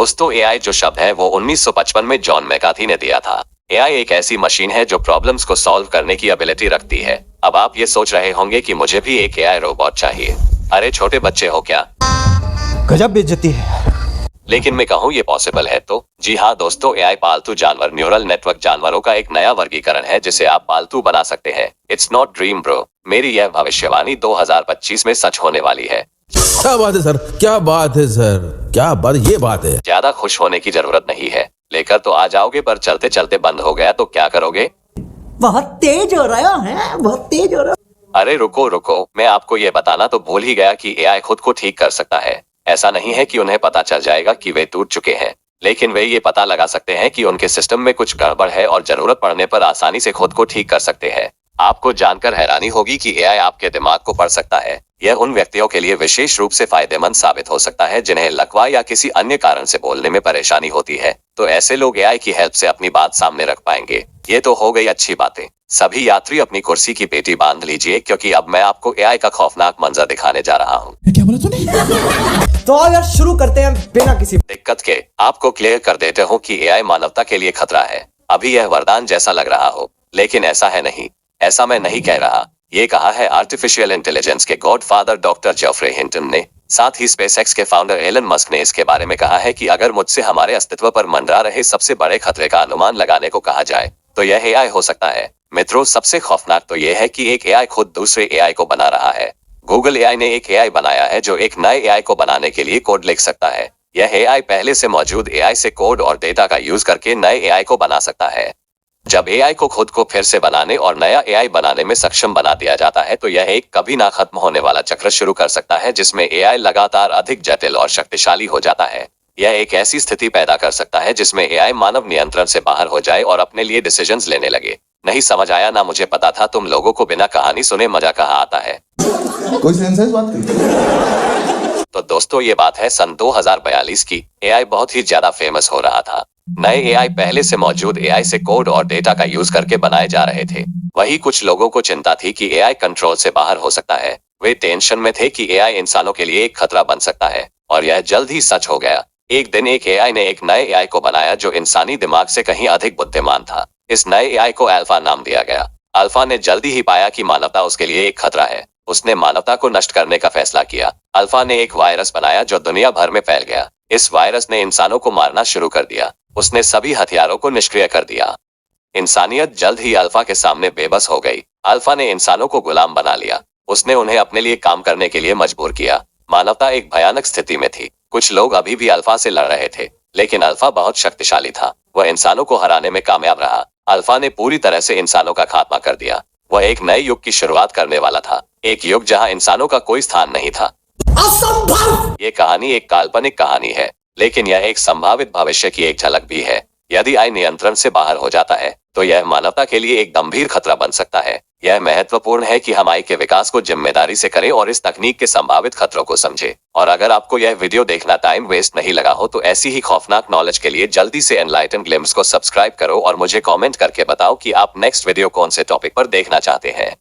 दोस्तों एआई जो शब्द है वो 1955 में जॉन मैकार्थी ने दिया था। एआई एक ऐसी मशीन है जो प्रॉब्लम्स को सॉल्व करने की एबिलिटी रखती है। अब आप ये सोच रहे होंगे कि मुझे भी एक एआई रोबोट चाहिए। अरे छोटे बच्चे हो क्या? गजब बेइज्जती है। लेकिन मैं कहूँ ये पॉसिबल है तो जी हाँ दोस्तों, एआई पालतू जानवर न्यूरल नेटवर्क जानवरों का एक नया वर्गीकरण है जिसे आप पालतू बना सकते हैं। इट्स नॉट ड्रीम ब्रो, मेरी यह भविष्यवाणी 2025 में सच होने वाली है। क्या बात है सर, क्या बात है सर, क्या बात, ये बात है। ज्यादा खुश होने की जरूरत नहीं है, लेकर तो आ जाओगे पर चलते चलते बंद हो गया तो क्या करोगे? बहुत तेज हो रहा है, बहुत तेज हो रहा। अरे रुको रुको, मैं आपको ये बताना तो भूल ही गया कि एआई खुद को ठीक कर सकता है। ऐसा नहीं है कि उन्हें पता चल जाएगा कि वे टूट चुके हैं, लेकिन वे ये पता लगा सकते हैं कि उनके सिस्टम में कुछ गड़बड़ है और जरूरत पड़ने पर आसानी से खुद को ठीक कर सकते हैं। आपको जानकर हैरानी होगी कि एआई आपके दिमाग को पढ़ सकता है। यह उन व्यक्तियों के लिए विशेष रूप से फायदेमंद साबित हो सकता है जिन्हें लकवा या किसी अन्य कारण से बोलने में परेशानी होती है, तो ऐसे लोग एआई की हेल्प से अपनी बात सामने रख पाएंगे। ये तो हो गई अच्छी बातें। सभी यात्री अपनी कुर्सी की पेटी बांध लीजिए क्योंकि अब मैं आपको एआई का खौफनाक मंजर दिखाने जा रहा हूँ। क्या बोला तूने? तो यार शुरू करते हैं बिना किसी दिक्कत के। आपको क्लियर कर देते हो कि एआई मानवता के लिए खतरा है। अभी यह वरदान जैसा लग रहा हो, लेकिन ऐसा है नहीं। ऐसा मैं नहीं कह रहा, ये कहा है आर्टिफिशियल इंटेलिजेंस के गॉडफादर डॉक्टर जेफरे हिंटन ने। साथ ही स्पेसएक्स के फाउंडर एलन मस्क ने इसके बारे में कहा है कि अगर मुझसे हमारे अस्तित्व पर मंडरा रहे सबसे बड़े खतरे का अनुमान लगाने को कहा जाए तो यह एआई हो सकता है। मित्रों, सबसे खौफनाक तो यह है कि एक एआई खुद दूसरे एआई को बना रहा है। गूगल एआई ने एक एआई बनाया है जो एक नए एआई को बनाने के लिए कोड लिख सकता है। यह एआई पहले से मौजूद एआई से कोड और डेटा का यूज करके नए एआई को बना सकता है। जब एआई को खुद को फिर से बनाने और नया एआई बनाने में सक्षम बना दिया जाता है तो यह एक कभी ना खत्म होने वाला चक्र शुरू कर सकता है जिसमें एआई लगातार अधिक जटिल और शक्तिशाली हो जाता है। यह एक ऐसी स्थिति पैदा कर सकता है जिसमें एआई मानव नियंत्रण से बाहर हो जाए और अपने लिए डिसीजंस लेने लगे। नहीं समझ आया ना? मुझे पता था तुम लोगों को बिना कहानी सुने मजा कहाँ आता है। कोई सेंस है इस बात की? तो दोस्तों ये बात है सन 2042 की। एआई बहुत ही ज्यादा फेमस हो रहा था। नए एआई पहले से मौजूद एआई से कोड और डेटा का यूज करके बनाए जा रहे थे। वही कुछ लोगों को चिंता थी कि एआई कंट्रोल से बाहर हो सकता है। वे टेंशन में थे कि एआई इंसानों के लिए एक खतरा बन सकता है, और यह जल्द ही सच हो गया। एक दिन एक एआई ने एक नए एआई को बनाया जो इंसानी दिमाग से कहीं अधिक बुद्धिमान था। इस नए एआई को अल्फा नाम दिया गया। अल्फा ने जल्दी ही पाया कि मानवता उसके लिए एक खतरा है। उसने मानवता को नष्ट करने का फैसला किया। अल्फा ने एक वायरस बनाया जो दुनिया भर में फैल गया। इस वायरस ने इंसानों को मारना शुरू कर दिया। उसने सभी हथियारों को निष्क्रिय कर दिया। इंसानियत जल्द ही अल्फा के सामने बेबस हो गई। अल्फा ने इंसानों को गुलाम बना लिया। उसने उन्हें अपने लिए काम करने के लिए मजबूर किया। मानवता एक भयानक स्थिति में थी। कुछ लोग अभी भी अल्फा से लड़ रहे थे, लेकिन अल्फा बहुत शक्तिशाली था। वह इंसानों को हराने में कामयाब रहा। अल्फा ने पूरी तरह से इंसानों का खात्मा कर दिया। वह एक नए युग की शुरुआत करने वाला था, एक युग जहां इंसानों का कोई स्थान नहीं था। असंभव! ये कहानी एक काल्पनिक कहानी है, लेकिन यह एक संभावित भविष्य की एक झलक भी है। यदि एआई नियंत्रण से बाहर हो जाता है तो यह मानवता के लिए एक गंभीर खतरा बन सकता है। यह महत्वपूर्ण है कि हम एआई के विकास को जिम्मेदारी से करें और इस तकनीक के संभावित खतरों को समझें। और अगर आपको यह वीडियो देखना टाइम वेस्ट नहीं लगा हो तो ऐसी ही खौफनाक नॉलेज के लिए जल्दी से एनलाइटन ग्लिम्स को सब्सक्राइब करो और मुझे कमेंट करके बताओ कि आप नेक्स्ट वीडियो कौन से टॉपिक पर देखना चाहते हैं।